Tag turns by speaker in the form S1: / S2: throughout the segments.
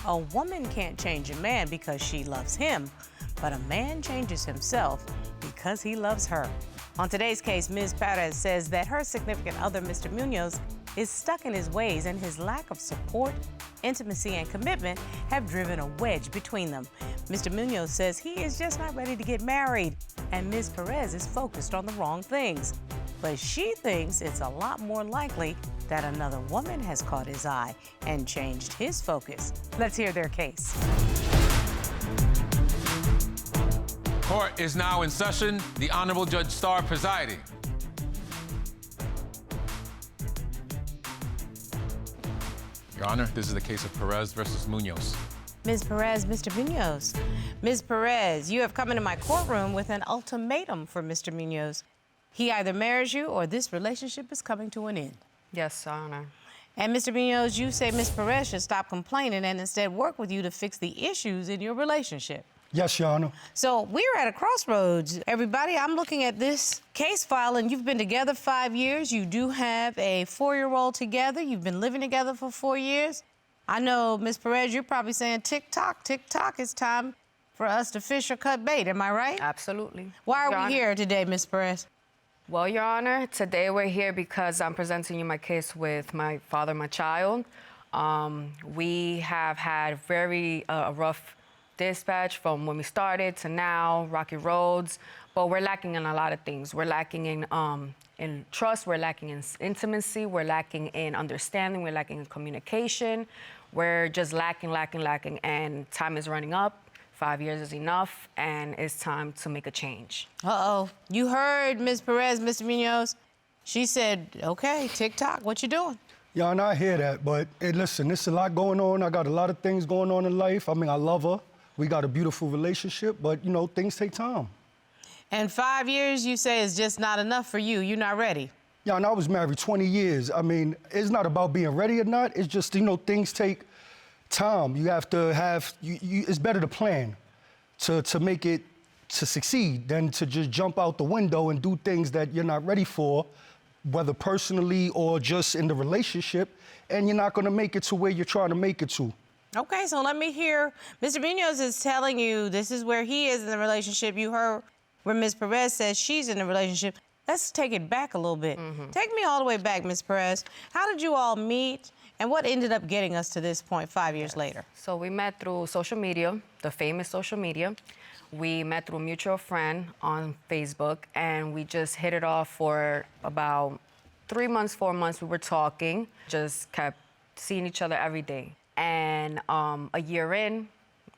S1: A woman can't change a man because she loves him, but a man changes himself because he loves her. On today's case, Ms. Perez says that her significant other, Mr. Munoz, is stuck in his ways, and his lack of support, intimacy, and commitment have driven a wedge between them. Mr. Munoz says he is just not ready to get married, and Ms. Perez is focused on the wrong things. But she thinks it's a lot more likely that another woman has caught his eye and changed his focus. Let's hear their case.
S2: Court is now in session. The Honorable Judge Starr presiding. Your Honor, this is the case of Perez versus Munoz.
S1: Ms. Perez, Mr. Munoz. Ms. Perez, you have come into my courtroom with an ultimatum for Mr. Munoz. He either marries you or this relationship is coming to an end.
S3: Yes, Your Honor.
S1: And Mr. Munoz, you say Ms. Perez should stop complaining and instead work with you to fix the issues in your relationship.
S4: Yes, Your Honor.
S1: So we're at a crossroads, everybody. I'm looking at this case file, and you've been together 5 years. You do have a 4-year-old together. You've been living together for 4 years. I know, Ms. Perez, you're probably saying, tick-tock, tick-tock, it's time for us to fish or cut bait. Am I right?
S3: Absolutely.
S1: Why
S3: Your
S1: are we
S3: Honor.
S1: here today, Ms. Perez?
S3: Well, Your Honor, today we're here because I'm presenting you my case with my father, my child. We have had very rough dispatch from when we started to now, rocky roads, but we're lacking in a lot of things. We're lacking in trust, we're lacking in intimacy, we're lacking in understanding, we're lacking in communication. We're just lacking, and time is running up. 5 years is enough, and it's time to make a change.
S1: Uh-oh. You heard Ms. Perez, Mr. Munoz. She said, okay, tick-tock, what you doing?
S4: Your Honor, I hear that, but hey, listen, there's a lot going on. I got a lot of things going on in life. I mean, I love her. We got a beautiful relationship, but, you know, things take time.
S1: And 5 years, you say, is just not enough for you. You're not ready.
S4: Yeah, and I was married 20 years. I mean, it's not about being ready or not. It's just, you know, things take time. You have to have, it's better to plan to make it, to succeed than to just jump out the window and do things that you're not ready for, whether personally or just in the relationship, and you're not gonna make it to where you're trying to make it to.
S1: Okay, so let me hear. Mr. Munoz is telling you this is where he is in the relationship. You heard where Ms. Perez says she's in the relationship. Let's take it back a little bit. Take me all the way back, Ms. Perez. How did you all meet, and what ended up getting us to this point 5 years later?
S3: So we met through social media, the famous social media. We met through a mutual friend on Facebook, and we just hit it off for about 3 months, 4 months. We were talking, just kept seeing each other every day. And a year in,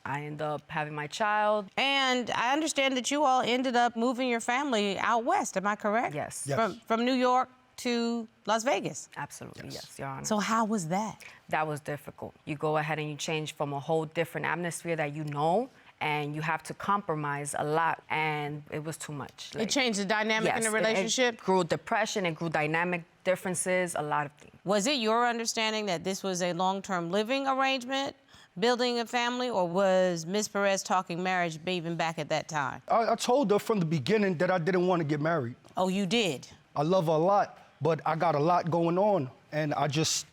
S3: I ended up having my child.
S1: And I understand that you all ended up moving your family out west, am I correct?
S3: Yes.
S4: Yes.
S1: From New York to Las Vegas.
S3: Absolutely, yes, Your Honor.
S1: So how was that?
S3: That was difficult. You go ahead and you change from a whole different atmosphere that you know, and you have to compromise a lot, and it was too much.
S1: It changed the dynamic in the relationship?
S3: It grew depression, it grew dynamic differences, a lot of things.
S1: Was it your understanding that this was a long-term living arrangement, building a family, or was Ms. Perez talking marriage even back at that time?
S4: I told her from the beginning that I didn't want to get married.
S1: Oh, you did?
S4: I love her a lot, but I got a lot going on, and I just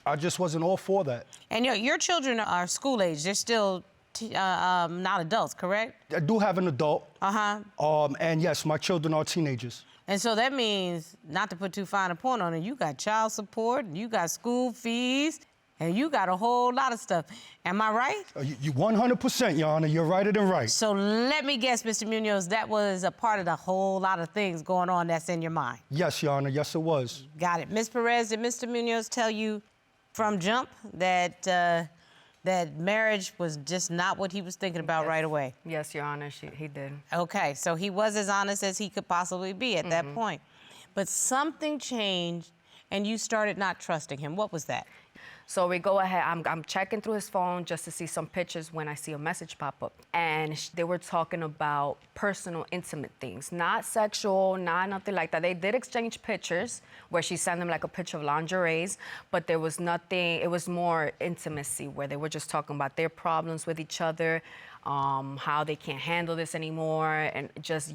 S4: wasn't all for that.
S1: And your children are school age. They're still not adults, correct?
S4: I do have an adult.
S1: Uh-huh.
S4: And yes, my children are teenagers.
S1: And so that means, not to put too fine a point on it, you got child support, and you got school fees, and you got a whole lot of stuff. Am I right?
S4: You 100%, Your Honor. You're right and right.
S1: So let me guess, Mr. Munoz, that was a part of the whole lot of things going on that's in your mind.
S4: Yes, Your Honor. Yes, it was.
S1: Got it. Ms. Perez, did Mr. Munoz tell you from jump that that marriage was just not what he was thinking about right away?
S3: Yes, Your Honor, he did.
S1: Okay, so he was as honest as he could possibly be at that point. But something changed, and you started not trusting him. What was that?
S3: So we go ahead, I'm checking through his phone just to see some pictures when I see a message pop up. And they were talking about personal, intimate things, not sexual, not nothing like that. They did exchange pictures where she sent them like a picture of lingeries, but there was nothing, it was more intimacy where they were just talking about their problems with each other, how they can't handle this anymore, and just,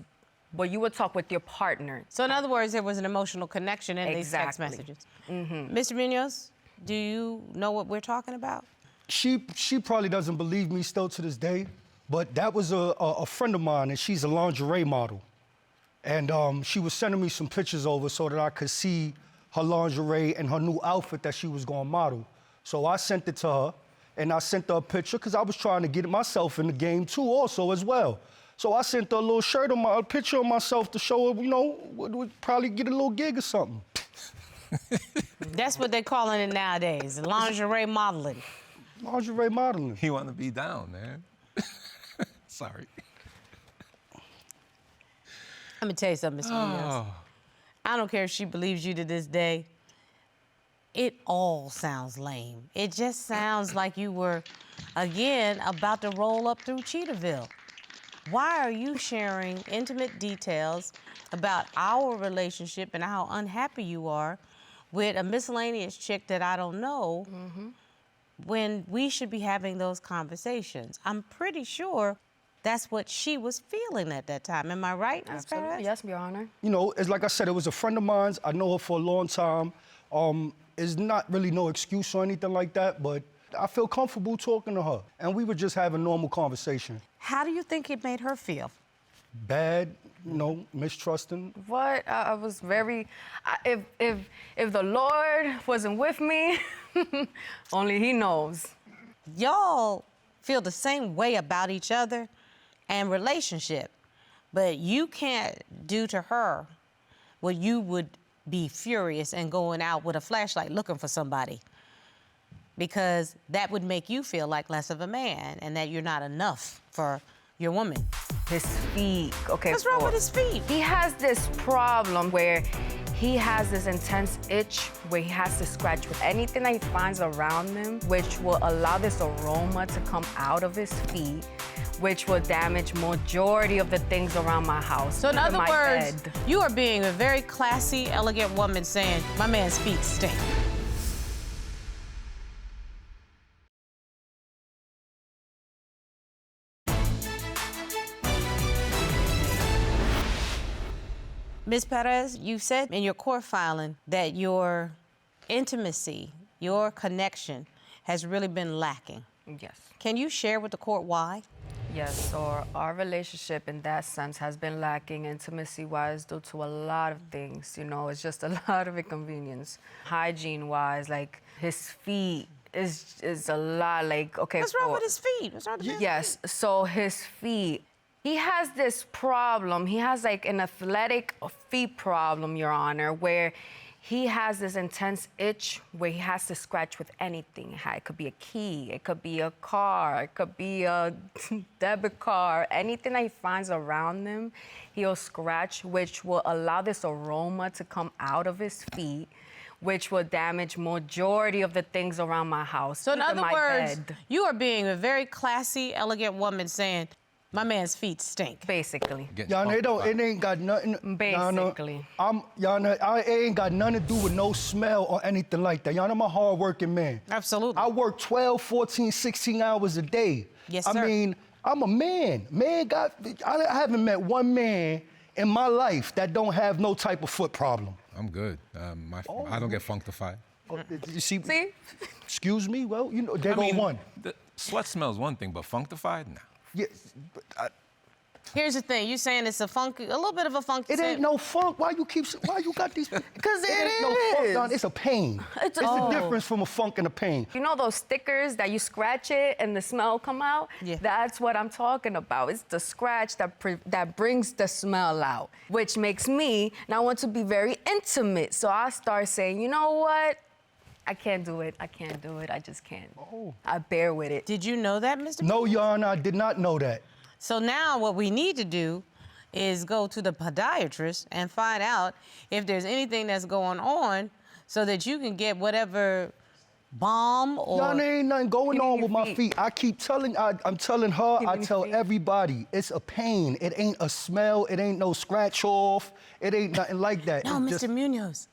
S3: well, you would talk with your partner.
S1: So in other words, there was an emotional connection in these text messages. Mr. Munoz? Do you know what we're talking about?
S4: She probably doesn't believe me still to this day, but that was a friend of mine, and she's a lingerie model. And she was sending me some pictures over so that I could see her lingerie and her new outfit that she was gonna model. So I sent it to her, and I sent her a picture because I was trying to get myself in the game too also as well. So I sent her a little shirt a picture of myself to show her, you know, would probably get a little gig or something.
S1: That's what they're calling it nowadays, lingerie modeling.
S4: Lingerie modeling.
S2: He want to be down, man. Sorry.
S1: Let me tell you something, Mr. Munoz. I don't care if she believes you to this day. It all sounds lame. It just sounds like you were, again, about to roll up through Cheetahville. Why are you sharing intimate details about our relationship and how unhappy you are with a miscellaneous chick that I don't know when we should be having those conversations? I'm pretty sure that's what she was feeling at that time. Am I right, Ms.
S3: Absolutely.
S1: Perez?
S3: Yes, Your Honor.
S4: You know, it's like I said, it was a friend of mine. I know her for a long time. It's not really no excuse or anything like that, but I feel comfortable talking to her. And we were just having normal conversation.
S1: How do you think it made her feel?
S4: Bad, you know, mistrusting.
S3: What? I was very. If the Lord wasn't with me, only He knows.
S1: Y'all feel the same way about each other and relationship, but you can't do to her what you would be furious and going out with a flashlight looking for somebody, because that would make you feel like less of a man and that you're not enough for your woman.
S3: His feet. Okay.
S1: What's wrong with his feet?
S3: He has this problem where he has this intense itch where he has to scratch with anything that he finds around him, which will allow this aroma to come out of his feet, which will damage majority of the things around my house.
S1: So in
S3: even
S1: other
S3: my
S1: words,
S3: bed.
S1: you are being a very classy, elegant woman saying, my man's feet stink. Ms. Perez, you said in your court filing that your intimacy, your connection has really been lacking.
S3: Yes.
S1: Can you share with the court why?
S3: Yes, so our relationship in that sense has been lacking intimacy-wise due to a lot of things. You know, it's just a lot of inconvenience. Hygiene-wise, like his feet is a lot, like, okay.
S1: What's wrong with his feet? What's wrong with his feet?
S3: Yes, so his feet. He has this problem. He has like an athletic feet problem, Your Honor, where he has this intense itch where he has to scratch with anything. It could be a key, it could be a car, it could be a debit card. Anything that he finds around him, he'll scratch, which will allow this aroma to come out of his feet, which will damage majority of the things around my house.
S1: So in
S3: even
S1: other
S3: my
S1: words,
S3: bed.
S1: you are being a very classy, elegant woman saying, my man's feet stink.
S3: Basically.
S4: Yana, it ain't got nothing.
S3: Basically.
S4: Yana, it ain't got nothing to do with no smell or anything like that. Yana, I'm a hard-working man.
S1: Absolutely.
S4: I work 12, 14, 16 hours a day.
S1: Yes,
S4: I
S1: sir.
S4: mean, I'm a man. I haven't met one man in my life that don't have no type of foot problem.
S2: I'm good. I don't get functified.
S4: You see?
S3: See?
S4: Excuse me? Well, you know, there go one.
S2: The sweat smells one thing, but functified? Nah.
S4: Yeah,
S1: Here's the thing, you saying it's a little bit of a funky
S4: it
S1: scent.
S4: ain't no funk. Why you got these?
S3: Because it
S4: ain't no funk, Don. It's a pain.
S3: It's
S4: the difference from a funk and a pain.
S3: You know those stickers that you scratch it and the smell come out?
S1: Yeah.
S3: That's what I'm talking about. It's the scratch that brings the smell out, which makes me now want to be very intimate. So I start saying, you know what? I can't do it. I can't do it. I just can't.
S4: Oh.
S3: I bear with it.
S1: Did you know that, Mr.
S4: No, Your Honor, I did not know that.
S1: So now what we need to do is go to the podiatrist and find out if there's anything that's going on so that you can get whatever balm or...
S4: Your Honor, ain't nothing going on with my feet. I keep telling, I'm telling her, I tell everybody, it's a pain. It ain't a smell. It ain't no scratch off. It ain't nothing like that.
S1: No,
S4: It's
S1: Mr. Munoz,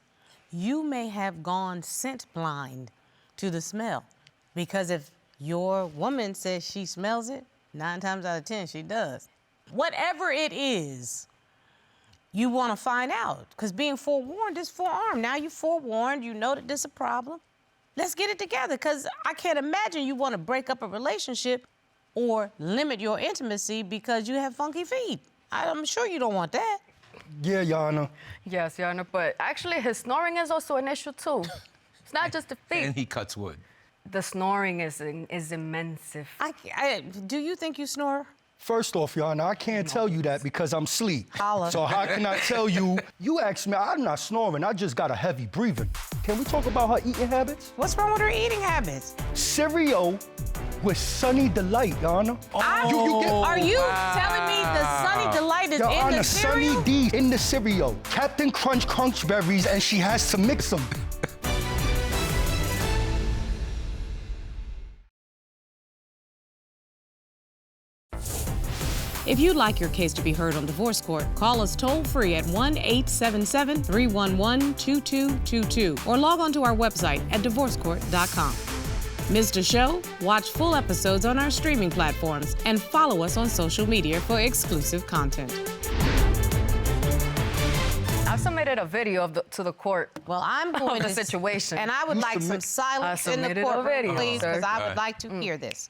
S1: you may have gone scent blind to the smell, because if your woman says she smells it, 9 times out of 10 she does. Whatever it is, you want to find out, because being forewarned is forearmed. Now you're forewarned, you know that this is a problem. let's get it together, because I can't imagine you want to break up a relationship or limit your intimacy because you have funky feet. I'm sure you don't want that.
S4: Yeah, Your Honor.
S3: Yes, Your Honor, but actually his snoring is also an issue too. It's not just the feet.
S2: And he cuts wood.
S3: The snoring is immense.
S1: Do you think you snore?
S4: First off, Your Honor, I can't tell you that because I'm asleep.
S1: Holla.
S4: So how can I tell you? You asked me, I'm not snoring, I just got a heavy breathing. Can we talk about her eating habits?
S1: What's wrong with her eating habits?
S4: Cereal with Sunny Delight, Your Honor.
S1: Are you telling me the Sunny Delight is
S4: Your
S1: in
S4: Honor,
S1: the cereal?
S4: Sunny D in the cereal. Captain Crunch Crunch Berries, and she has to mix them.
S1: If you'd like your case to be heard on divorce court, call us toll-free at 1-877-311-2222 or log on to our website at divorcecourt.com. Missed a show? Watch full episodes on our streaming platforms and follow us on social media for exclusive content.
S3: I've submitted a video to the court.
S1: Well, I'm going
S3: the
S1: to
S3: situation.
S1: And I would like some silence in the
S3: submitted a
S1: courtroom,
S3: video,
S1: please,
S3: sir.
S1: because I would like to hear this.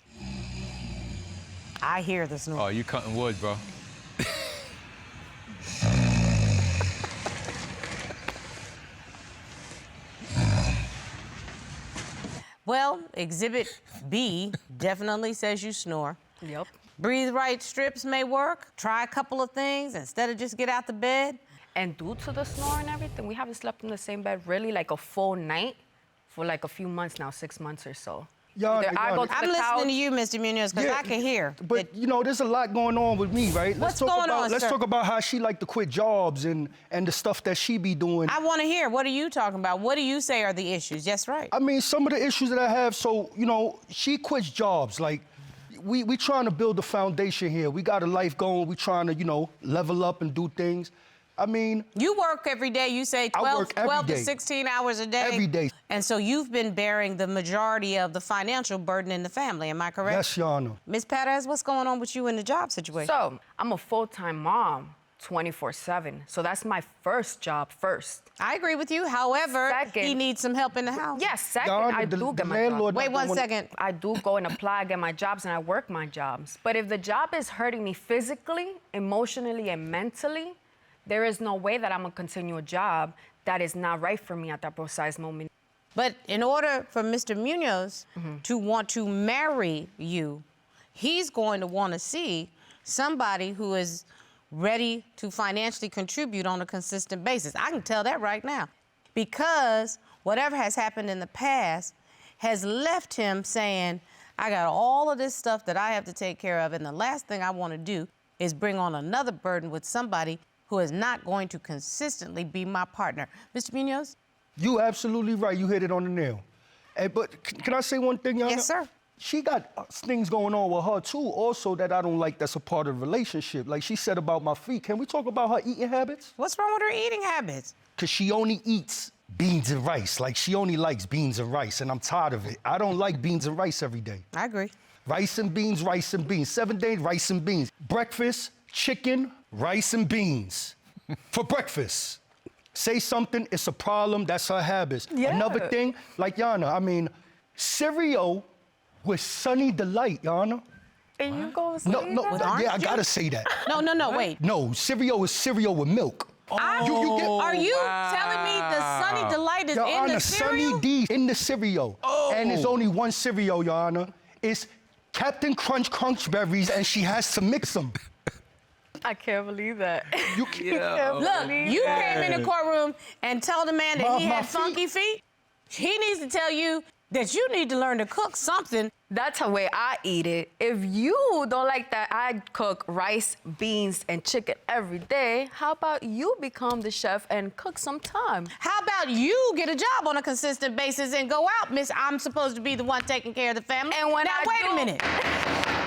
S1: I hear the snore.
S2: Oh, you cutting wood, bro.
S1: Well, Exhibit B definitely says you snore.
S3: Yep.
S1: Breathe right strips may work. Try a couple of things instead of just get out the bed.
S3: And due to the snore and everything, we haven't slept in the same bed really like a full night for like a few months now, 6 months or so.
S4: Your
S3: Either I
S4: Honor,
S3: go to
S1: I'm
S3: the
S1: listening
S3: couch.
S1: to you, Mr. Munoz, because I can hear.
S4: But you know, there's a lot going on with me, right?
S1: What's going on,
S4: Let's
S1: sir?
S4: talk about how she like to quit jobs and the stuff that she be doing.
S1: I want to hear. What are you talking about? What do you say are the issues? Yes, right.
S4: I mean, some of the issues that I have, so, you know, she quits jobs. Like, we trying to build a foundation here. We got a life going. We trying to, you know, level up and do things. I mean...
S1: You work every day. You say
S4: I
S1: 12,
S4: work every
S1: 12 to
S4: day.
S1: 16 hours a day.
S4: Every day.
S1: And so you've been bearing the majority of the financial burden in the family. Am I correct?
S4: Yes, Your Honor.
S1: Ms. Perez, what's going on with you in the job situation?
S3: So, I'm a full-time mom, 24/7. So that's my first job first.
S1: I agree with you. However,
S3: Second-
S1: he needs some help in the house.
S3: Yes, second,
S4: Your Honor,
S3: I
S4: the
S3: do get my
S4: landlord
S3: job.
S1: Wait one second.
S3: I do go and apply, get my jobs, and I work my jobs. But if the job is hurting me physically, emotionally, and mentally, there is no way that I'm gonna continue a job that is not right for me at that precise moment.
S1: But in order for Mr. Munoz to want to marry you, he's going to want to see somebody who is ready to financially contribute on a consistent basis. I can tell that right now. Because whatever has happened in the past has left him saying, I got all of this stuff that I have to take care of, and the last thing I want to do is bring on another burden with somebody who is not going to consistently be my partner. Mr. Munoz?
S4: You absolutely right. You hit it on the nail. But can I say one thing, Your Honor?
S1: Yes, sir.
S4: She got things going on with her, too, also that I don't like that's a part of the relationship. Like she said about my feet. Can we talk about her eating habits?
S1: What's wrong with her eating habits?
S4: Because she only eats beans and rice. Like, she only likes beans and rice, and I'm tired of it. I don't like beans and rice every day.
S1: I agree.
S4: Rice and beans, rice and beans. 7 days, rice and beans. Breakfast, chicken, rice and beans. For breakfast. Say something, it's a problem, that's her habits.
S3: Yeah.
S4: Another thing, like Yana, I mean, cereal with Sunny Delight, Yana.
S3: And you go say
S4: No,
S3: that?
S4: yeah, I gotta say that.
S1: No, wait.
S4: No, cereal is cereal with milk.
S1: Are you telling me the Sunny Delight is
S4: Your
S1: in
S4: Honor,
S1: the cereal?
S4: Sunny D in the cereal. And it's only one cereal, Your Honor. It's Captain Crunch Crunch Berries, and she has to mix them.
S3: I can't believe that.
S4: You can't.
S1: Look, you came in the courtroom and told the man that he
S4: My
S1: had funky feet. He needs to tell you that you need to learn to cook something.
S3: That's the way I eat it. If you don't like that I cook rice, beans, and chicken every day, how about you become the chef and cook sometime?
S1: How about you get a job on a consistent basis and go out, Miss? I'm supposed to be the one taking care of the family.
S3: And when
S1: now,
S3: I
S1: wait
S3: do-
S1: a minute.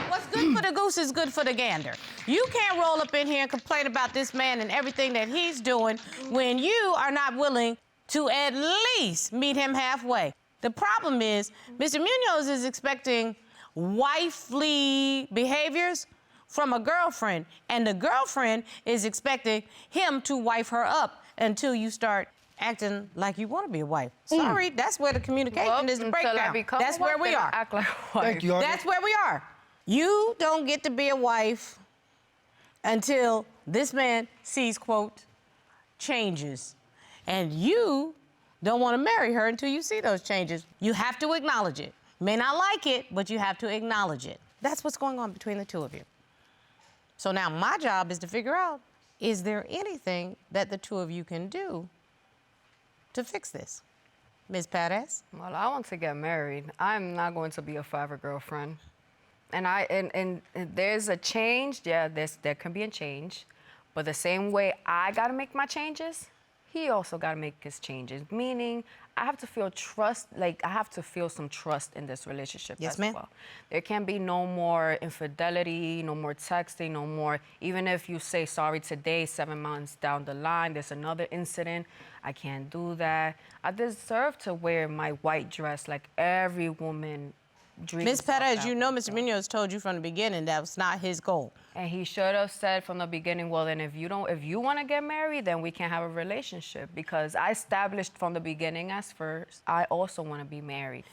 S1: What's good for the goose is good for the gander. You can't roll up in here and complain about this man and everything that he's doing when you are not willing to at least meet him halfway. The problem is, Mr. Munoz is expecting wifely behaviors from a girlfriend, and the girlfriend is expecting him to wife her up until you start acting like you want to be a wife. Sorry, that's where the communication is the
S3: until I
S1: breakdown.
S3: become
S1: That's
S3: a wife,
S1: where we
S3: then I
S1: are.
S3: act like a wife.
S4: Thank you, Arnie.
S1: That's where we are. You don't get to be a wife until this man sees, quote, changes. And you don't want to marry her until you see those changes. You have to acknowledge it. May not like it, but you have to acknowledge it. That's what's going on between the two of you. So now my job is to figure out, is there anything that the two of you can do to fix this? Ms. Perez?
S3: Well, I want to get married. I'm not going to be a forever girlfriend. And there's a change. Yeah, there can be a change. But the same way I got to make my changes, he also got to make his changes. Meaning, I have to feel trust, like I have to feel some trust in this relationship
S1: Yes,
S3: as
S1: ma'am.
S3: well. There can be no more infidelity, no more texting, no more, even if you say sorry today, 7 months down the line, there's another incident, I can't do that. I deserve to wear my white dress like every woman dreams
S1: Ms.
S3: of
S1: Perez,
S3: that
S1: you know
S3: one.
S1: Mr. Munoz told you from the beginning that was not his goal.
S3: And he should have said from the beginning, well, then if you want to get married, then we can't have a relationship, because I established from the beginning as first, I also want to be married.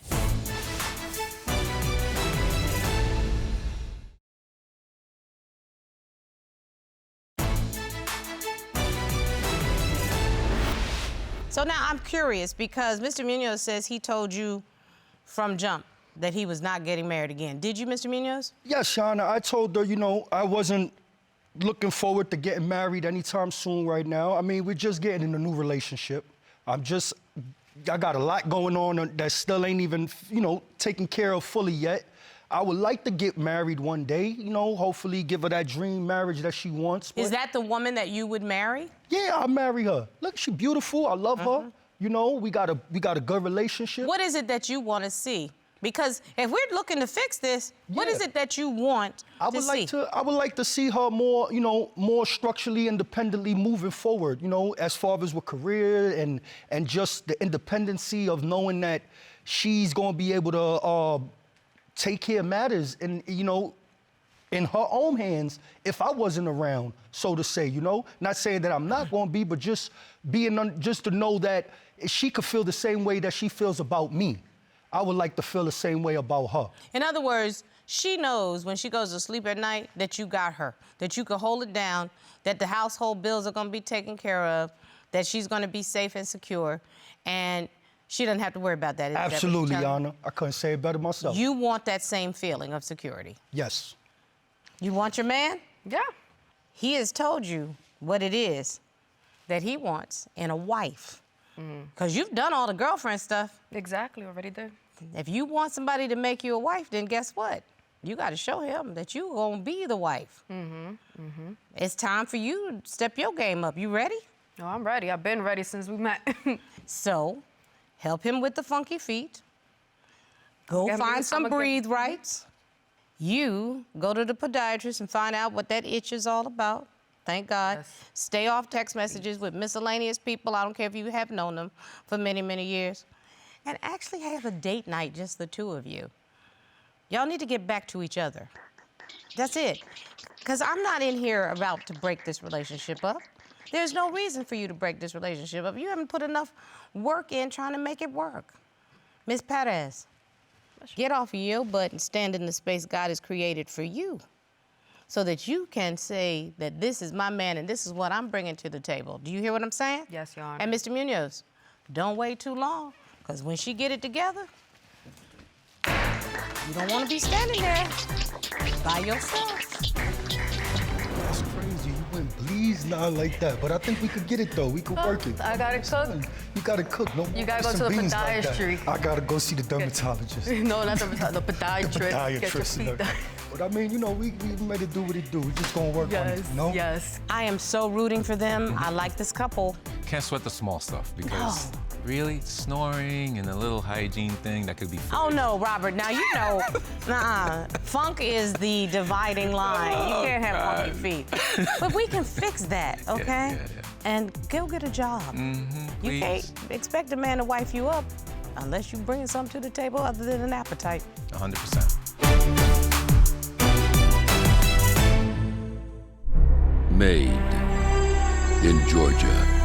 S1: So now I'm curious because Mr. Munoz says he told you from jump that he was not getting married again. Did you, Mr. Munoz?
S4: Yes, Shauna, I told her, I wasn't looking forward to getting married anytime soon right now. I mean, we're just getting in a new relationship. I got a lot going on that still ain't even, taken care of fully yet. I would like to get married one day, hopefully give her that dream marriage that she wants.
S1: Is that the woman that you would marry?
S4: Yeah, I'll marry her. Look, she's beautiful. I love her. We got a good relationship.
S1: What is it that you want to see? Because if we're looking to fix this, what is it that you want
S4: I would like to see her more, more structurally independently moving forward, as far as with career and just the independency of knowing that she's going to be able to take care of matters and, in her own hands if I wasn't around, so to say, Not saying that I'm not going to be, but just just to know that she could feel the same way that she feels about me. I would like to feel the same way about her.
S1: In other words, she knows when she goes to sleep at night that you got her, that you can hold it down, that the household bills are going to be taken care of, that she's going to be safe and secure, and she doesn't have to worry about that.
S4: Absolutely, Anna. I couldn't say it better myself.
S1: You want that same feeling of security.
S4: Yes.
S1: You want your man?
S3: Yeah.
S1: He has told you what it is that he wants in a wife. Because you've done all the girlfriend stuff.
S3: Exactly, already did.
S1: If you want somebody to make you a wife, then guess what? You got to show him that you're going to be the wife. It's time for you to step your game up. You ready?
S3: No, I'm ready. I've been ready since we met.
S1: So, help him with the funky feet. Go find some breathe rights. You go to the podiatrist and find out what that itch is all about. Thank God.
S3: Yes.
S1: Stay off text messages with miscellaneous people. I don't care if you have known them for many, many years. And actually have a date night, just the two of you. Y'all need to get back to each other. That's it. Because I'm not in here about to break this relationship up. There's no reason for you to break this relationship up. You haven't put enough work in trying to make it work. Ms. Perez, get off of your butt and stand in the space God has created for you, so that you can say that this is my man and this is what I'm bringing to the table. Do you hear what I'm saying?
S3: Yes, Your Honor.
S1: And Mr. Munoz, don't wait too long, because when she get it together, you don't want to be standing there by yourself.
S4: That's crazy. You went bleeds not like that. But I think we could get it, though. We could work it.
S3: I gotta cook.
S4: You gotta cook. No more
S3: You gotta go
S4: rice
S3: to
S4: and
S3: the
S4: beans like that.
S3: podiatry.
S4: I gotta go see the dermatologist.
S3: No, not the podiatrist.
S4: The
S3: Get your
S4: podiatrist.
S3: feet done.
S4: But I mean, we made it do what it do. We just gonna work on it,
S3: Yes.
S1: I am so rooting for them. I like this couple.
S2: Can't sweat the small stuff because really, snoring and a little hygiene thing that could be fixed.
S1: Oh no, Robert, now you know, funk is the dividing line. You can't have funky feet. But we can fix that, okay?
S2: Yeah.
S1: And go get a job. You can't expect a man to wife you up unless you bring something to the table other than an appetite.
S2: 100%.
S5: Made in Georgia.